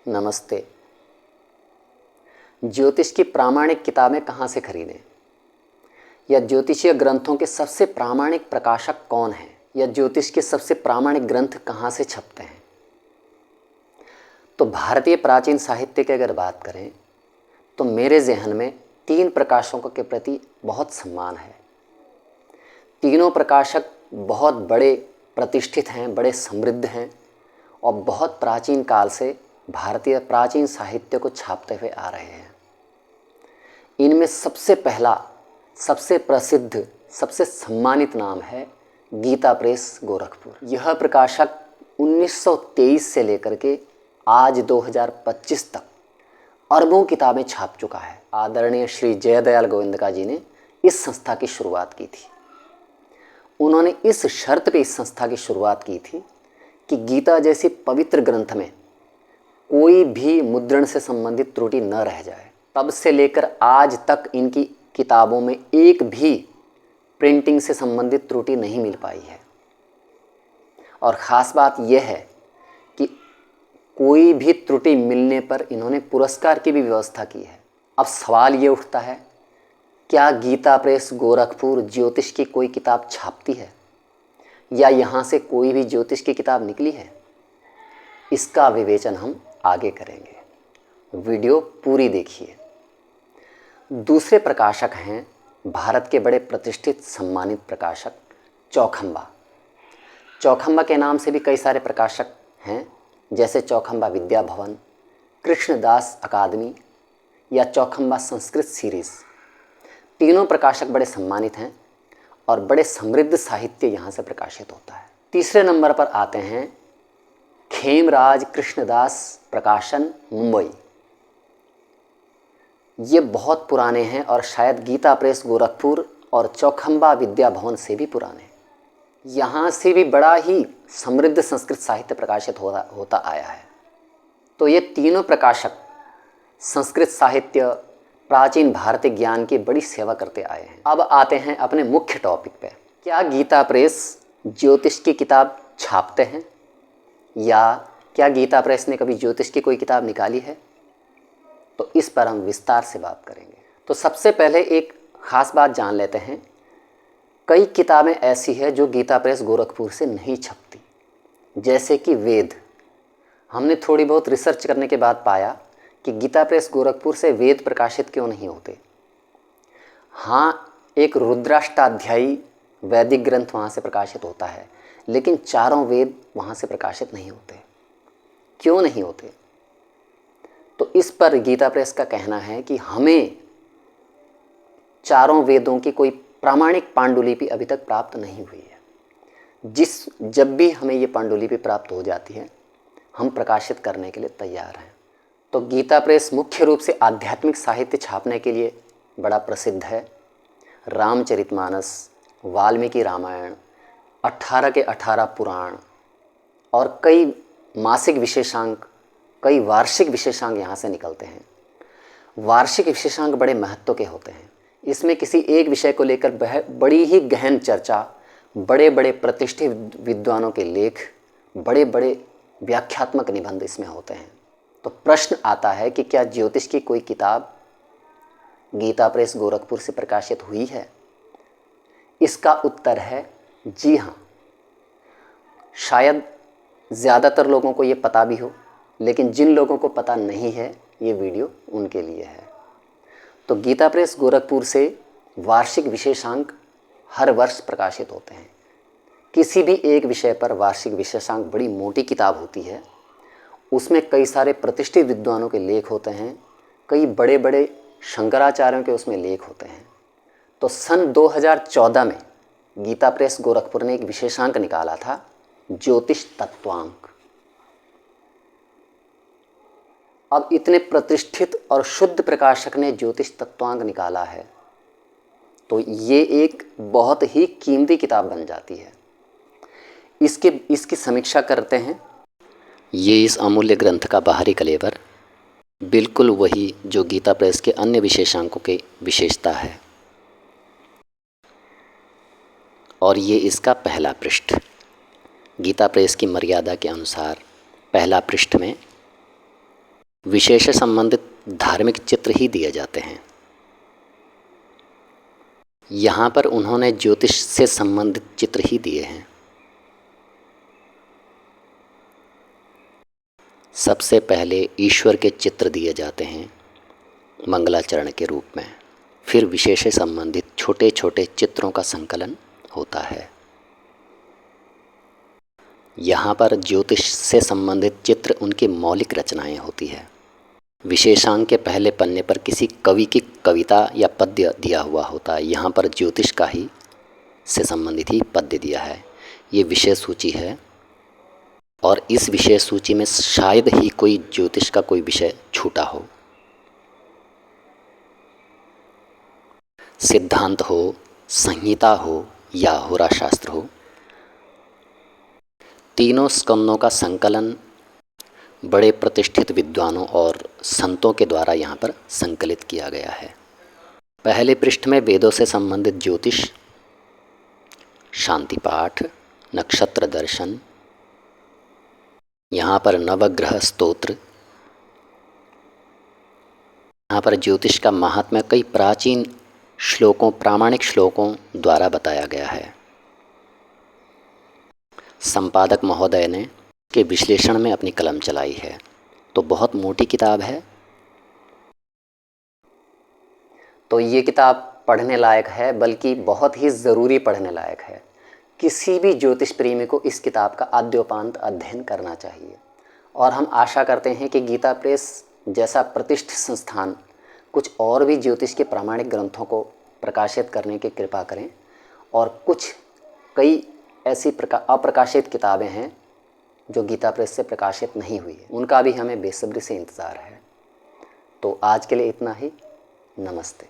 नमस्ते। ज्योतिष की प्रामाणिक किताबें कहाँ से खरीदें, या ज्योतिषीय ग्रंथों के सबसे प्रामाणिक प्रकाशक कौन हैं, या ज्योतिष के सबसे प्रामाणिक ग्रंथ कहाँ से छपते हैं। तो भारतीय प्राचीन साहित्य की अगर बात करें तो मेरे जहन में 3 प्रकाशकों के प्रति बहुत सम्मान है। तीनों प्रकाशक बहुत बड़े प्रतिष्ठित हैं, बड़े समृद्ध हैं और बहुत प्राचीन काल से भारतीय प्राचीन साहित्य को छापते हुए आ रहे हैं। इनमें सबसे पहला, सबसे प्रसिद्ध, सबसे सम्मानित नाम है गीता प्रेस गोरखपुर। यह प्रकाशक 1923 से लेकर के आज 2025 तक अरबों किताबें छाप चुका है। आदरणीय श्री जयदयाल गोविंदका जी ने इस संस्था की शुरुआत की थी। उन्होंने इस शर्त पे इस संस्था की शुरुआत की थी कि गीता जैसी पवित्र ग्रंथ में कोई भी मुद्रण से संबंधित त्रुटि न रह जाए। तब से लेकर आज तक इनकी किताबों में एक भी प्रिंटिंग से संबंधित त्रुटि नहीं मिल पाई है। और ख़ास बात यह है कि कोई भी त्रुटि मिलने पर इन्होंने पुरस्कार की भी व्यवस्था की है। अब सवाल ये उठता है, क्या गीता प्रेस गोरखपुर ज्योतिष की कोई किताब छापती है, या यहाँ से कोई भी ज्योतिष की किताब निकली है? इसका विवेचन हम आगे करेंगे। वीडियो पूरी देखिए। दूसरे प्रकाशक हैं भारत के बड़े प्रतिष्ठित सम्मानित प्रकाशक चौखंबा। चौखंबा के नाम से भी कई सारे प्रकाशक हैं, जैसे चौखंबा विद्या भवन, कृष्णदास अकादमी या चौखंबा संस्कृत सीरीज़। तीनों प्रकाशक बड़े सम्मानित हैं और बड़े समृद्ध साहित्य यहाँ से प्रकाशित होता है। तीसरे नंबर पर आते हैं खेमराज कृष्णदास प्रकाशन मुंबई। ये बहुत पुराने हैं और शायद गीता प्रेस गोरखपुर और चौखंबा विद्या भवन से भी पुराने हैं। यहाँ से भी बड़ा ही समृद्ध संस्कृत साहित्य प्रकाशित होता आया है। तो ये तीनों प्रकाशक संस्कृत साहित्य, प्राचीन भारतीय ज्ञान की बड़ी सेवा करते आए हैं। अब आते हैं अपने मुख्य टॉपिक पे। क्या गीता प्रेस ज्योतिष की किताब छापते हैं, या क्या गीता प्रेस ने कभी ज्योतिष की कोई किताब निकाली है? तो इस पर हम विस्तार से बात करेंगे। तो सबसे पहले एक ख़ास बात जान लेते हैं। कई किताबें ऐसी है जो गीता प्रेस गोरखपुर से नहीं छपती, जैसे कि वेद। हमने थोड़ी बहुत रिसर्च करने के बाद पाया कि गीता प्रेस गोरखपुर से वेद प्रकाशित क्यों नहीं होते। हाँ, एक रुद्राष्टाध्यायी वैदिक ग्रंथ वहाँ से प्रकाशित होता है, लेकिन चारों वेद वहाँ से प्रकाशित नहीं होते। क्यों नहीं होते? तो इस पर गीता प्रेस का कहना है कि हमें चारों वेदों की कोई प्रामाणिक पांडुलिपि अभी तक प्राप्त नहीं हुई है। जब भी हमें ये पांडुलिपि प्राप्त हो जाती है, हम प्रकाशित करने के लिए तैयार हैं। तो गीता प्रेस मुख्य रूप से आध्यात्मिक साहित्य छापने के लिए बड़ा प्रसिद्ध है। रामचरितमानस, वाल्मीकि रामायण, 18 के 18 पुराण और कई मासिक विशेषांक, कई वार्षिक विशेषांक यहाँ से निकलते हैं। वार्षिक विशेषांक बड़े महत्व के होते हैं। इसमें किसी एक विषय को लेकर बड़ी ही गहन चर्चा, बड़े बड़े प्रतिष्ठित विद्वानों के लेख, बड़े बड़े व्याख्यात्मक निबंध इसमें होते हैं। तो प्रश्न आता है कि क्या ज्योतिष की कोई किताब गीता प्रेस गोरखपुर से प्रकाशित हुई है? इसका उत्तर है जी हाँ। शायद ज़्यादातर लोगों को ये पता भी हो, लेकिन जिन लोगों को पता नहीं है, ये वीडियो उनके लिए है। तो गीता प्रेस गोरखपुर से वार्षिक विशेषांक हर वर्ष प्रकाशित होते हैं। किसी भी एक विषय पर वार्षिक विशेषांक बड़ी मोटी किताब होती है। उसमें कई सारे प्रतिष्ठित विद्वानों के लेख होते हैं, कई बड़े बड़े शंकराचार्यों के उसमें लेख होते हैं। तो सन 2014 में गीता प्रेस गोरखपुर ने एक विशेषांक निकाला था, ज्योतिष तत्वांक। अब इतने प्रतिष्ठित और शुद्ध प्रकाशक ने ज्योतिष तत्वांक निकाला है, तो ये एक बहुत ही कीमती किताब बन जाती है। इसकी समीक्षा करते हैं। ये इस अमूल्य ग्रंथ का बाहरी कलेवर बिल्कुल वही जो गीता प्रेस के अन्य विशेषांकों की विशेषता है। और ये इसका पहला पृष्ठ। गीता प्रेस की मर्यादा के अनुसार पहला पृष्ठ में विषय से संबंधित धार्मिक चित्र ही दिए जाते हैं। यहाँ पर उन्होंने ज्योतिष से संबंधित चित्र ही दिए हैं। सबसे पहले ईश्वर के चित्र दिए जाते हैं मंगलाचरण के रूप में, फिर विषय से संबंधित छोटे छोटे चित्रों का संकलन होता है। यहाँ पर ज्योतिष से संबंधित चित्र उनकी मौलिक रचनाएं होती है। विशेषांक के पहले पन्ने पर किसी कवि की कविता या पद्य दिया हुआ होता है। यहाँ पर ज्योतिष का ही से संबंधित ही पद्य दिया है। ये विषय सूची है और इस विषय सूची में शायद ही कोई ज्योतिष का कोई विषय छूटा हो। सिद्धांत हो, संहिता हो या होरा शास्त्र हो, तीनों स्कंदों का संकलन बड़े प्रतिष्ठित विद्वानों और संतों के द्वारा यहाँ पर संकलित किया गया है। पहले पृष्ठ में वेदों से संबंधित ज्योतिष, शांति पाठ, नक्षत्र दर्शन, यहाँ पर नवग्रह स्तोत्र, यहाँ पर ज्योतिष का महात्म्य कई प्राचीन श्लोकों, प्रामाणिक श्लोकों द्वारा बताया गया है। संपादक महोदय ने के विश्लेषण में अपनी कलम चलाई है। तो बहुत मोटी किताब है। तो ये किताब पढ़ने लायक है, बल्कि बहुत ही ज़रूरी पढ़ने लायक है। किसी भी ज्योतिष प्रेमी को इस किताब का आद्योपांत अध्ययन करना चाहिए। और हम आशा करते हैं कि गीता प्रेस जैसा प्रतिष्ठित संस्थान कुछ और भी ज्योतिष के प्रामाणिक ग्रंथों को प्रकाशित करने की कृपा करें। और कई ऐसी अप्रकाशित किताबें हैं जो गीता प्रेस से प्रकाशित नहीं हुई है, उनका भी हमें बेसब्री से इंतज़ार है। तो आज के लिए इतना ही। नमस्ते।